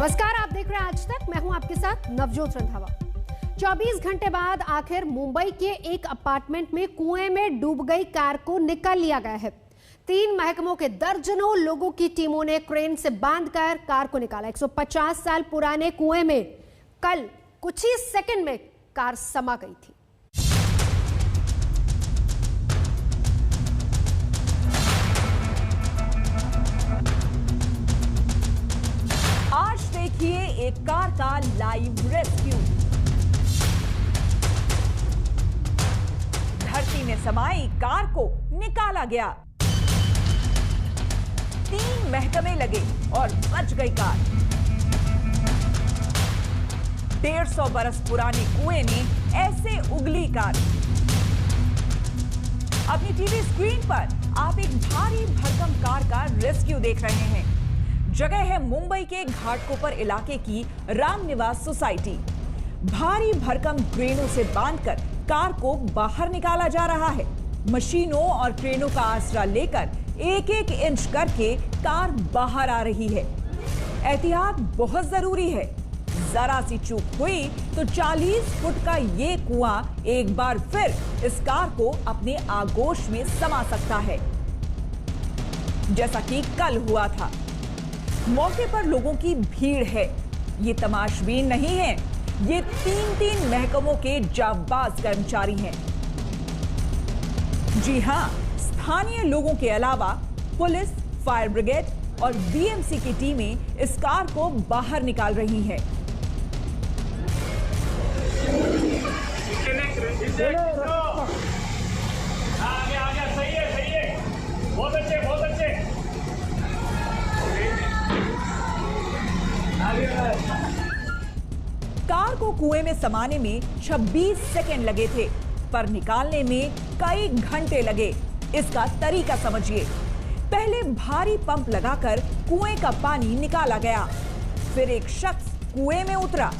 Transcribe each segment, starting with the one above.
नमस्कार, आप देख रहे हैं आज तक। मैं हूं आपके साथ नवजोत रंधावा। 24 घंटे बाद आखिर मुंबई के एक अपार्टमेंट में कुएं में डूब गई कार को निकाल लिया गया है। 3 महकमों के दर्जनों लोगों की टीमों ने क्रेन से बांधकर कार को निकाला। 150 साल पुराने कुएं में कल कुछ ही सेकंड में कार समा गई थी। आज देखिए एक कार का लाइव रेस्क्यू। धरती में समाई कार को निकाला गया। 3 महकमे लगे और बच गई कार। 150 बरस पुराने कुएं ने ऐसे उगली कार। अपनी टीवी स्क्रीन पर आप एक भारी भरकम कार का रेस्क्यू देख रहे हैं। जगह है मुंबई के घाटकोपर इलाके की रामनिवास सोसाइटी। भारी भरकम क्रेनों से बांधकर कार को बाहर निकाला जा रहा है। मशीनों और क्रेनों का आसरा लेकर एक-एक इंच करके कार बाहर आ रही है। एहतियात बहुत जरूरी है। जरा सी चूक हुई तो 40 फुट का ये कुआं एक बार फिर इस कार को अपने आगोश में समा सकता है, जैसा कि कल हुआ था। मौके पर लोगों की भीड़ है। ये तमाशबीन नहीं है, ये 3 महकमों के जाबाज कर्मचारी हैं। जी हां, स्थानीय लोगों के अलावा पुलिस, फायर ब्रिगेड और बीएमसी की टीमें इस कार को बाहर निकाल रही हैं। आगे, सही है, बहुत अच्छे। कार को कुएं में समाने में 26 सेकंड लगे थे, पर निकालने में कई घंटे लगे। इसका तरीका समझिए। पहले भारी पंप लगाकर कुएं का पानी निकाला गया, फिर एक शख्स कुएं में उतरा।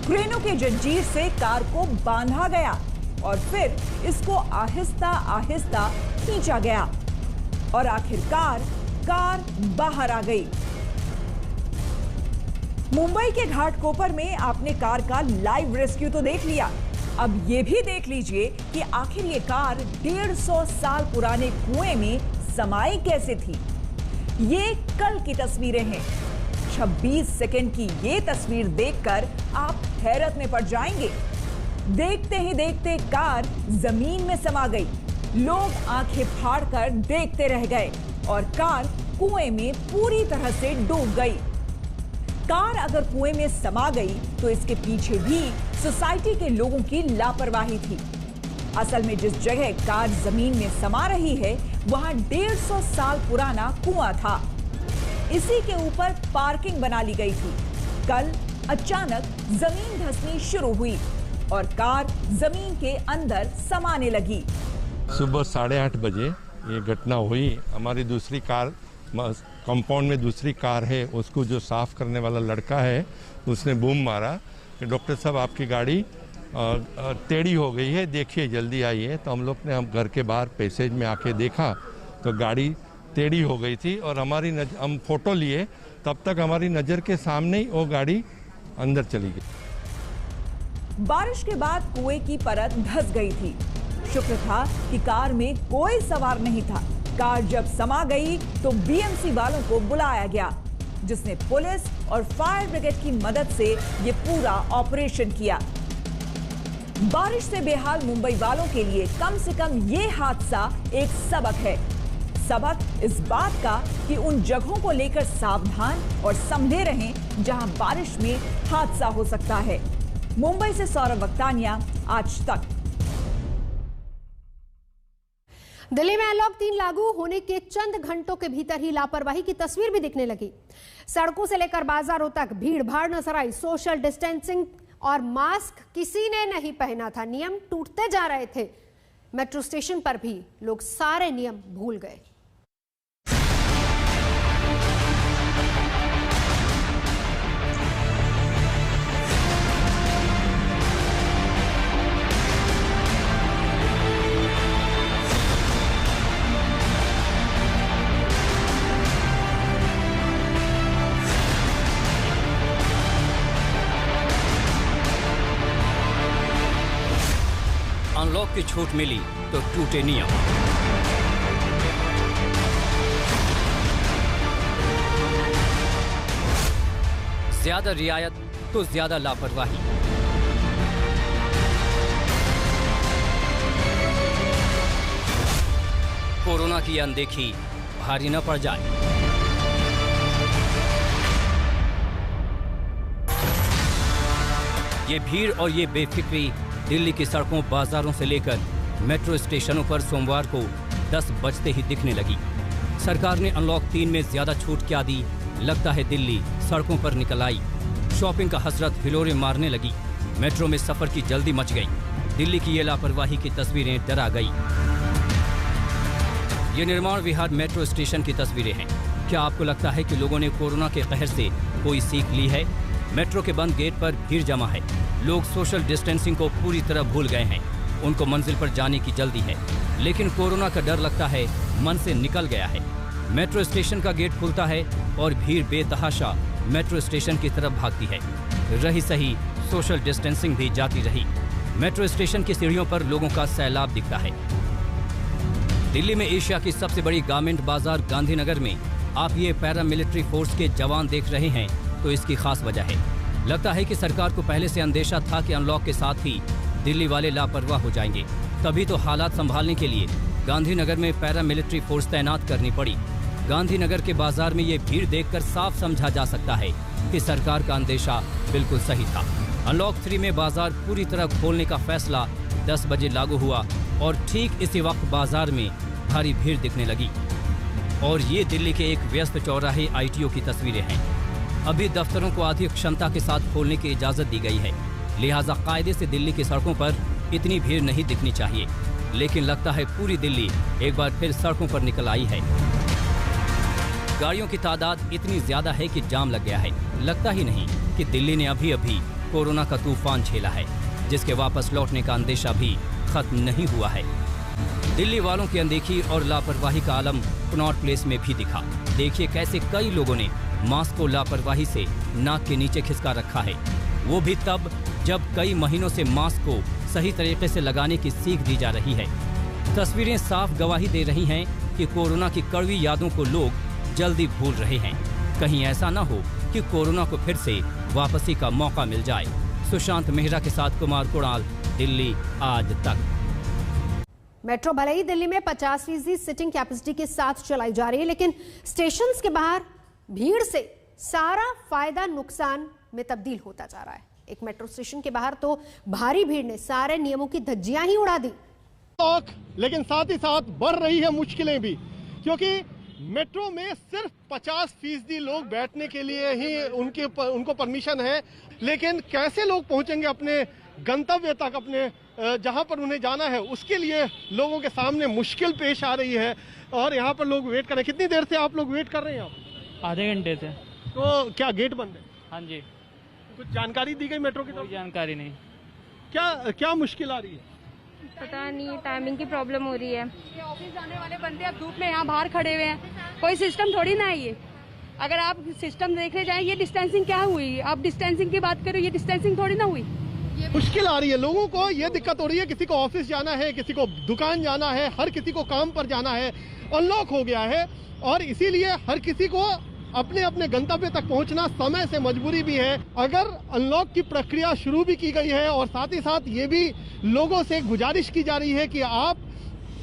क्रेनों के जंजीर से कार को बांधा गया और फिर इसको आहिस्ता आहिस्ता खींचा गया और आखिरकार कार बाहर आ गई। मुंबई के घाटकोपर में आपने कार का लाइव रेस्क्यू तो देख लिया। अब ये भी देख लीजिए कि आखिर ये कार 150 साल पुराने कुएं में समाई कैसे थी। ये कल की तस्वीरें हैं। 26 सेकंड की ये तस्वीर देखकर आप हैरत में पड़ जाएंगे। देखते ही देखते कार जमीन में समा गई। लोग आंखें फाड़कर देखते रह गए और कार कुएं में पूरी तरह से डूब गई। कार अगर कुएं में समा गई तो इसके पीछे भी सोसाइटी के लोगों की लापरवाही थी। असल में जिस जगह कार जमीन में समा रही है वहां 150 साल पुराना कुआं था। इसी के ऊपर पार्किंग बना ली गई थी। कल अचानक जमीन धंसनी शुरू हुई और कार जमीन के अंदर समाने लगी। सुबह 8:30 बजे ये घटना हुई। हमारी दूसरी कार, कंपाउंड में दूसरी कार है, उसको जो साफ करने वाला लड़का है उसने बूम मारा कि डॉक्टर साहब आपकी गाड़ी टेढ़ी हो गई है, देखिए जल्दी आइए। तो हम लोग ने हम घर के बाहर पैसेज में आके देखा तो गाड़ी टेढ़ी हो गई थी और हम फोटो लिए, तब तक हमारी नज़र के सामने ही वो गाड़ी अंदर चली गई। बारिश के बाद कुएं की परत धंस गई थी। शुक्र था कि कार में कोई सवार नहीं था। कार जब समा गई तो बीएमसी वालों को बुलाया गया, जिसने पुलिस और फायर ब्रिगेड की मदद से ये पूरा ऑपरेशन किया। बारिश से बेहाल मुंबई वालों के लिए कम से कम ये हादसा एक सबक है। सबक इस बात का कि उन जगहों को लेकर सावधान और संभले रहें जहां बारिश में हादसा हो सकता है। मुंबई से सौरभ वक्तानिया, आज तक। दिल्ली में अनलॉक 3 लागू होने के चंद घंटों के भीतर ही लापरवाही की तस्वीर भी दिखने लगी। सड़कों से लेकर बाजारों तक भीड़ भाड़ नजर आई। सोशल डिस्टेंसिंग और मास्क किसी ने नहीं पहना था। नियम टूटते जा रहे थे। मेट्रो स्टेशन पर भी लोग सारे नियम भूल गए। की छूट मिली तो टूटे नियम। ज्यादा रियायत तो ज्यादा लापरवाही। कोरोना की अनदेखी भारी न पड़ जाए। ये भीड़ और ये बेफिक्री दिल्ली की सड़कों, बाजारों से लेकर मेट्रो स्टेशनों पर सोमवार को 10 बजते ही दिखने लगी। सरकार ने अनलॉक 3 में ज्यादा छूट क्या दी? लगता है दिल्ली सड़कों पर निकल आई। शॉपिंग का हसरत हिलोरे मारने लगी। मेट्रो में सफर की जल्दी मच गई। दिल्ली की ये लापरवाही की तस्वीरें डरा गई। ये निर्माण विहार मेट्रो स्टेशन की तस्वीरें हैं। क्या आपको लगता है कि लोगों ने कोरोना के कहर से कोई सीख ली है? मेट्रो के बंद गेट पर भीड़ जमा है। लोग सोशल डिस्टेंसिंग को पूरी तरह भूल गए हैं। उनको मंजिल पर जाने की जल्दी है, लेकिन कोरोना का डर लगता है मन से निकल गया है। मेट्रो स्टेशन का गेट खुलता है और भीड़ बेतहाशा मेट्रो स्टेशन की तरफ भागती है। रही सही सोशल डिस्टेंसिंग भी जाती रही। मेट्रो स्टेशन की सीढ़ियों पर लोगों का सैलाब दिखता है। दिल्ली में एशिया की सबसे बड़ी गारमेंट बाजार गांधीनगर में आप ये पैरामिलिट्री फोर्स के जवान देख रहे हैं तो इसकी खास वजह है। लगता है कि सरकार को पहले से अंदेशा था कि अनलॉक के साथ ही दिल्ली वाले लापरवाह हो जाएंगे। तभी तो हालात संभालने के लिए गांधीनगर में पैरामिलिट्री फोर्स तैनात करनी पड़ी। गांधीनगर के बाजार में ये भीड़ देखकर साफ समझा जा सकता है कि सरकार का अंदेशा बिल्कुल सही था। अनलॉक 3 में बाजार पूरी तरह खोलने का फैसला 10 बजे लागू हुआ और ठीक इसी वक्त बाजार में भारी भीड़ दिखने लगी। और ये दिल्ली के एक व्यस्त चौराहे ITO की तस्वीरें हैं। अभी दफ्तरों को आधी क्षमता के साथ खोलने की इजाजत दी गई है, लिहाजा कायदे से दिल्ली की सड़कों पर इतनी भीड़ नहीं दिखनी चाहिए। लेकिन लगता है पूरी दिल्ली एक बार फिर सड़कों पर निकल आई है। गाड़ियों की तादाद इतनी ज्यादा है कि जाम लग गया है। लगता ही नहीं कि दिल्ली ने अभी अभी कोरोना का तूफान झेला है, जिसके वापस लौटने का अंदेशा भी खत्म नहीं हुआ है। दिल्ली वालों की अनदेखी और लापरवाही का आलम कनॉट प्लेस में भी दिखा। देखिए कैसे कई लोगों ने मास्क को लापरवाही से नाक के नीचे खिसका रखा है, वो भी तब जब कई महीनों से मास्क को सही तरीके से लगाने की सीख दी जा रही है। तस्वीरें साफ गवाही दे रही हैं कि कोरोना की कड़वी यादों को लोग जल्दी भूल रहे हैं। कहीं ऐसा ना हो कि कोरोना को फिर से वापसी का मौका मिल जाए। सुशांत मेहरा के साथ कुमार कुणाल, दिल्ली आज तक। मेट्रो भले ही दिल्ली में 50% सिटिंग कैपेसिटी के साथ चलाई जा रही है, लेकिन स्टेशंस के बाहर भीड़ से सारा फायदा नुकसान में तब्दील होता जा रहा है। एक मेट्रो स्टेशन के बाहर तो भारी भीड़ ने सारे नियमों की धज्जियां ही उड़ा दी। लेकिन साथ ही साथ बढ़ रही है मुश्किलें भी, क्योंकि मेट्रो में सिर्फ 50% लोग बैठने के लिए ही उनको परमिशन है। लेकिन कैसे लोग पहुंचेंगे अपने गंतव्य तक, अपने जहां पर उन्हें जाना है, उसके लिए लोगों के सामने मुश्किल पेश आ रही है। और यहाँ पर लोग वेट कर रहे हैं। कितनी देर से आप लोग वेट कर रहे हैं? आप आधे घंटे से। तो क्या गेट बंद है? हाँ जी। कुछ जानकारी दी गई मेट्रो की? कोई जानकारी नहीं। क्या मुश्किल आ रही है? पता नहीं, टाइमिंग की प्रॉब्लम हो रही है। ऑफिस जाने वाले बंदे अब धूप में यहाँ बाहर खड़े हुए हैं। कोई सिस्टम थोड़ी ना है ये। अगर आप सिस्टम देखने जाए, ये डिस्टेंसिंग क्या हुई? आप डिस्टेंसिंग की बात करो, ये डिस्टेंसिंग थोड़ी ना हुई। मुश्किल आ रही है लोगों को। ये दिक्कत हो रही है, किसी को ऑफिस जाना है, किसी को दुकान जाना है, हर किसी को काम पर जाना है। अनलॉक हो गया है और इसीलिए हर किसी को अपने अपने गंतव्य तक पहुंचना समय से मजबूरी भी है। अगर अनलॉक की प्रक्रिया शुरू भी की गई है और साथ ही साथ ये भी लोगों से गुजारिश की जा रही है कि आप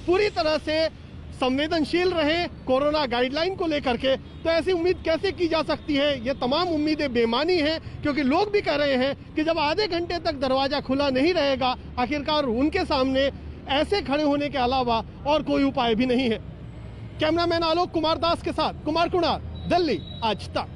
पूरी तरह से संवेदनशील रहें कोरोना गाइडलाइन को लेकर के, तो ऐसी उम्मीद कैसे की जा सकती है? ये तमाम उम्मीदें बेमानी हैं, क्योंकि लोग भी कह रहे हैं कि जब आधे घंटे तक दरवाजा खुला नहीं रहेगा, आखिरकार उनके सामने ऐसे खड़े होने के अलावा और कोई उपाय भी नहीं है। कैमरामैन आलोक कुमार दास के साथ कुमार कुणाल, दिल्ली आज तक।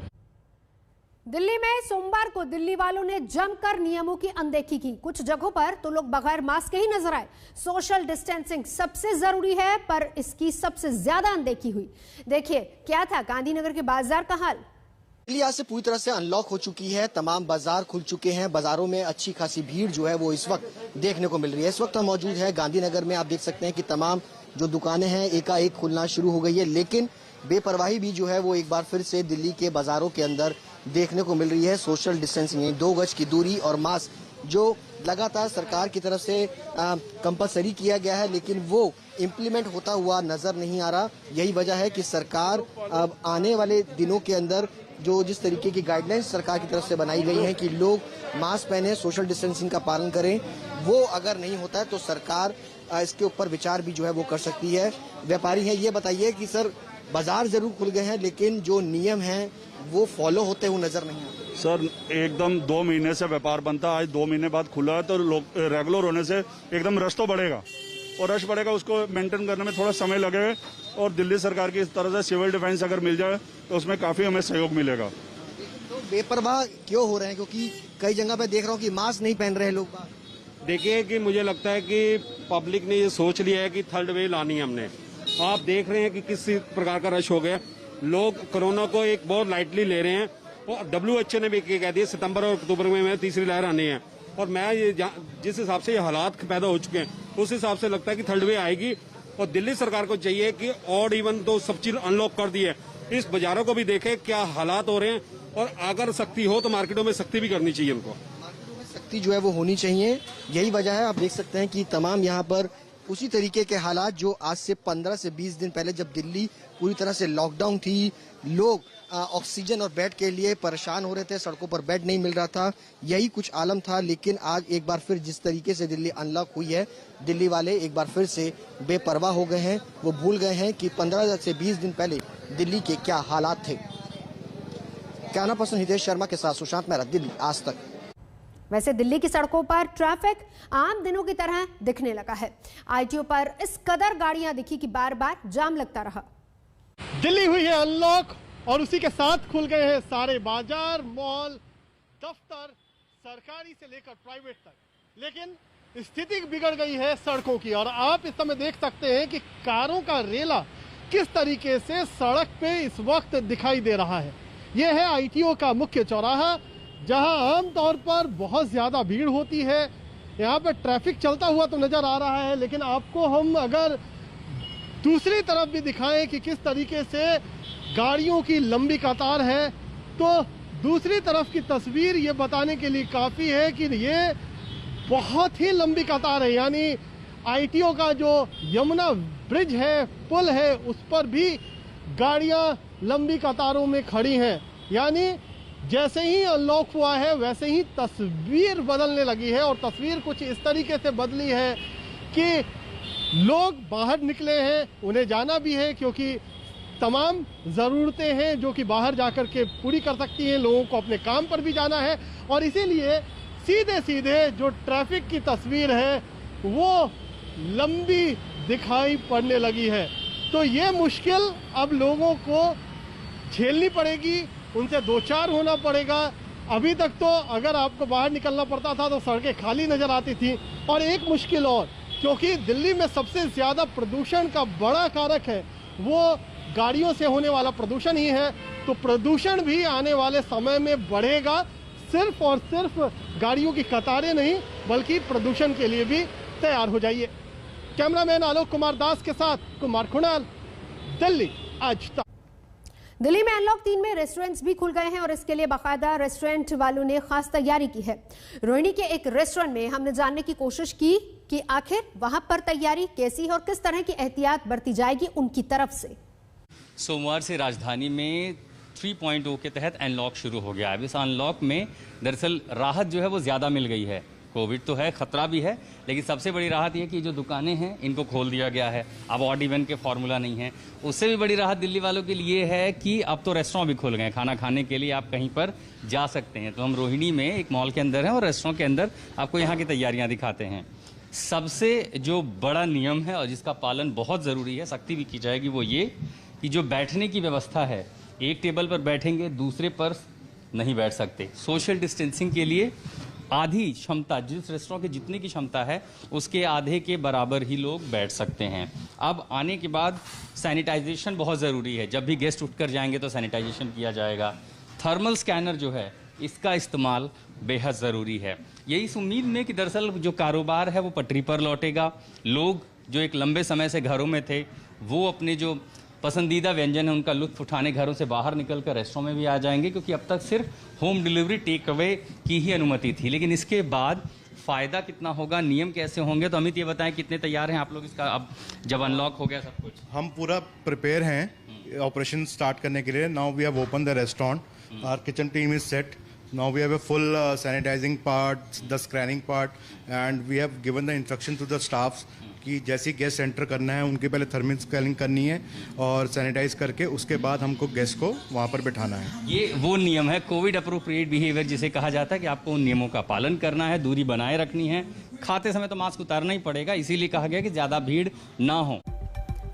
दिल्ली में सोमवार को दिल्ली वालों ने जमकर नियमों की अनदेखी की। कुछ जगहों पर तो लोग बगैर मास्क के ही नजर आए। सोशल डिस्टेंसिंग सबसे जरूरी है, पर इसकी सबसे ज्यादा अनदेखी हुई। देखिए क्या था गांधीनगर के बाजार का हाल। दिल्ली आज से पूरी तरह से अनलॉक हो चुकी है। तमाम बाजार खुल चुके हैं। बाजारों में अच्छी खासी भीड़ जो है वो इस वक्त देखने को मिल रही है। इस वक्त हम मौजूद है गांधीनगर में। आप देख सकते हैं कि तमाम जो दुकानें हैं एकाएक खुलना शुरू हो गई है, लेकिन बेपरवाही भी जो है वो एक बार फिर से दिल्ली के बाजारों के अंदर देखने को मिल रही है। सोशल डिस्टेंसिंग, 2 गज की दूरी और मास्क जो लगातार सरकार की तरफ से कंपलसरी किया गया है, लेकिन वो इम्प्लीमेंट होता हुआ नजर नहीं आ रहा। यही वजह है कि सरकार अब आने वाले दिनों के अंदर जो जिस तरीके की गाइडलाइंस सरकार की तरफ से बनाई गई हैं कि लोग मास्क पहने, सोशल डिस्टेंसिंग का पालन करें, वो अगर नहीं होता है तो सरकार इसके ऊपर विचार भी जो है वो कर सकती है। व्यापारी हैं, ये बताइए कि सर बाजार जरूर खुल गए हैं लेकिन जो नियम हैं वो फॉलो होते हुए नजर नहीं आते। सर एकदम 2 महीने से व्यापार बनता, आज 2 महीने बाद खुला है तो लोग रेगुलर होने से एकदम रश तो बढ़ेगा और रश बढ़ेगा, उसको मेंटेन करने में थोड़ा समय लगेगा और दिल्ली सरकार की इस तरह से सिविल डिफेंस अगर मिल जाए तो उसमें काफी हमें सहयोग मिलेगा। तो बेपरवाह क्यों हो रहे हैं, क्योंकि कई जगह पे देख रहा हूँ कि मास्क नहीं पहन रहे हैं लोग। देखिए कि मुझे लगता है कि पब्लिक ने ये सोच लिया है कि थर्ड वेव लानी है हमने। आप देख रहे हैं कि किस प्रकार का रश हो गया, लोग कोरोना को एक बहुत लाइटली ले रहे हैं और WHO ने भी कह दिया सितंबर और अक्टूबर में तीसरी लहर आनी है। और मैं ये जिस हिसाब से ये हालात पैदा हो चुके हैं उस हिसाब से लगता है कि थर्ड वेव आएगी और दिल्ली सरकार को चाहिए कि ऑड इवन तो सब चीज अनलॉक कर दी है, इस बाजारों को भी देखे क्या हालात हो रहे हैं और अगर सख्ती हो तो मार्केटों में सख्ती भी करनी चाहिए उनको। सख्ती जो है वो होनी चाहिए। यही वजह है, आप देख सकते हैं कि तमाम यहाँ पर उसी तरीके के हालात जो आज से 15 से 20 दिन पहले जब दिल्ली पूरी तरह से लॉकडाउन थी, लोग ऑक्सीजन और बेड के लिए परेशान हो रहे थे, सड़कों पर बेड नहीं मिल रहा था, यही कुछ आलम था। लेकिन आज एक बार फिर जिस तरीके से दिल्ली अनलॉक हुई है, दिल्ली वाले एक बार फिर से बेपरवाह हो गए हैं। वो भूल गए हैं कि 15 से 20 दिन पहले दिल्ली के क्या हालात थे। कैमरा पर्सन हितेश शर्मा के साथ सुशांत मेहरा, दिल्ली, आज तक। वैसे दिल्ली की सड़कों पर ट्रैफिक आम दिनों की तरह दिखने लगा है। ITO पर इस कदर गाड़ियां दिखी कि बार बार जाम लगता रहा। दिल्ली हुई है अनलॉक और उसी के साथ खुल गए हैं सारे बाजार, मॉल, दफ्तर, सरकारी से लेकर प्राइवेट तक। लेकिन स्थिति बिगड़ गई है सड़कों की और आप इस समय देख सकते हैं कि कारों का रेला किस तरीके से सड़क पे इस वक्त दिखाई दे रहा है। यह है ITO का मुख्य चौराहा, जहां आमतौर पर बहुत ज्यादा भीड़ होती है। यहाँ पर ट्रैफिक चलता हुआ तो नजर आ रहा है, लेकिन आपको हम अगर दूसरी तरफ भी दिखाएं कि किस तरीके से गाड़ियों की लंबी कतार है, तो दूसरी तरफ की तस्वीर ये बताने के लिए काफी है कि ये बहुत ही लंबी कतार है। यानी ITO का जो यमुना ब्रिज है, पुल है, उस पर भी गाड़ियां लंबी कतारों में खड़ी हैं। यानी जैसे ही अनलॉक हुआ है वैसे ही तस्वीर बदलने लगी है और तस्वीर कुछ इस तरीके से बदली है कि लोग बाहर निकले हैं, उन्हें जाना भी है क्योंकि तमाम ज़रूरतें हैं जो कि बाहर जाकर के पूरी कर सकती हैं। लोगों को अपने काम पर भी जाना है और इसीलिए सीधे सीधे जो ट्रैफिक की तस्वीर है वो लंबी दिखाई पड़ने लगी है। तो ये मुश्किल अब लोगों को झेलनी पड़ेगी, उनसे दो चार होना पड़ेगा। अभी तक तो अगर आपको बाहर निकलना पड़ता था तो सड़कें खाली नजर आती थी। और एक मुश्किल और, क्योंकि दिल्ली में सबसे ज़्यादा प्रदूषण का बड़ा कारक है वो गाड़ियों से होने वाला प्रदूषण ही है, तो प्रदूषण भी आने वाले समय में बढ़ेगा। सिर्फ और सिर्फ गाड़ियों की कतारें नहीं बल्कि प्रदूषण के लिए भी तैयार हो जाइए। कैमरामैन आलोक कुमार दास के साथ कुमार खुनाल, दिल्ली आज तक। दिल्ली में अनलॉक 3 में रेस्टोरेंट्स भी खुल गए हैं और इसके लिए बाकायदा रेस्टोरेंट वालों ने खास तैयारी की है। रोहिणी के एक रेस्टोरेंट में हमने जानने की कोशिश की कि आखिर वहां पर तैयारी कैसी है और किस तरह की एहतियात बरती जाएगी उनकी तरफ से। सोमवार से राजधानी में 3.0 के तहत अनलॉक शुरू हो गया है। इस अनलॉक में दरअसल राहत जो है वो ज़्यादा मिल गई है। कोविड तो है, खतरा भी है, लेकिन सबसे बड़ी राहत ये कि जो दुकानें हैं इनको खोल दिया गया है। अब ऑड इवन के फॉर्मूला नहीं है। उससे भी बड़ी राहत दिल्ली वालों के लिए है कि अब तो रेस्टोरेंट भी खुल गए, खाना खाने के लिए आप कहीं पर जा सकते हैं। तो हम रोहिणी में एक मॉल के अंदर हैं और रेस्टोरेंट के अंदर आपको यहाँ की तैयारियाँ दिखाते हैं। सबसे जो बड़ा नियम है और जिसका पालन बहुत ज़रूरी है, सख्ती भी की जाएगी, वो ये कि जो बैठने की व्यवस्था है, एक टेबल पर बैठेंगे, दूसरे पर नहीं बैठ सकते। सोशल डिस्टेंसिंग के लिए आधी क्षमता, जिस रेस्टोरेंट की जितने की क्षमता है उसके आधे के बराबर ही लोग बैठ सकते हैं। अब आने के बाद सैनिटाइजेशन बहुत ज़रूरी है। जब भी गेस्ट उठकर जाएंगे तो सैनिटाइजेशन किया जाएगा। थर्मल स्कैनर जो है इसका इस्तेमाल बेहद ज़रूरी है। यही इस उम्मीद में कि दरअसल जो कारोबार है वो पटरी पर लौटेगा। लोग जो एक लंबे समय से घरों में थे वो अपने जो पसंदीदा व्यंजन है उनका लुत्फ उठाने घरों से बाहर निकलकर रेस्टोरेंट में भी आ जाएंगे, क्योंकि अब तक सिर्फ होम डिलीवरी टेक अवे की ही अनुमति थी। लेकिन इसके बाद फायदा कितना होगा, नियम कैसे होंगे? तो अमित ये बताएं, कितने तैयार हैं आप लोग इसका, अब जब अनलॉक हो गया सब कुछ? हम पूरा प्रिपेयर हैं ऑपरेशन स्टार्ट करने के लिए। Now we have open the restaurant, our kitchen team is set, now we have a full sanitising part, the scanning part, and we have given the instruction to the staffs कि जैसे guest enter करना है उनके पहले thermal scanning करनी है और sanitise करके उसके बाद हमको गेस्ट को वहाँ पर बिठाना है। ये वो नियम है कोविड अप्रोप्रिएट बिहेवियर जिसे कहा जाता है कि आपको उन नियमों का पालन करना है, दूरी बनाए रखनी है, खाते समय तो मास्क उतारना ही पड़ेगा, इसीलिए कहा गया कि ज्यादा भीड़ ना हो।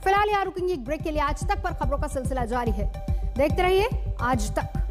फिलहाल यहाँ रुकेंगे एक ब्रेक के लिए। आज तक पर खबरों का सिलसिला जारी है, देखते रहिए आज तक।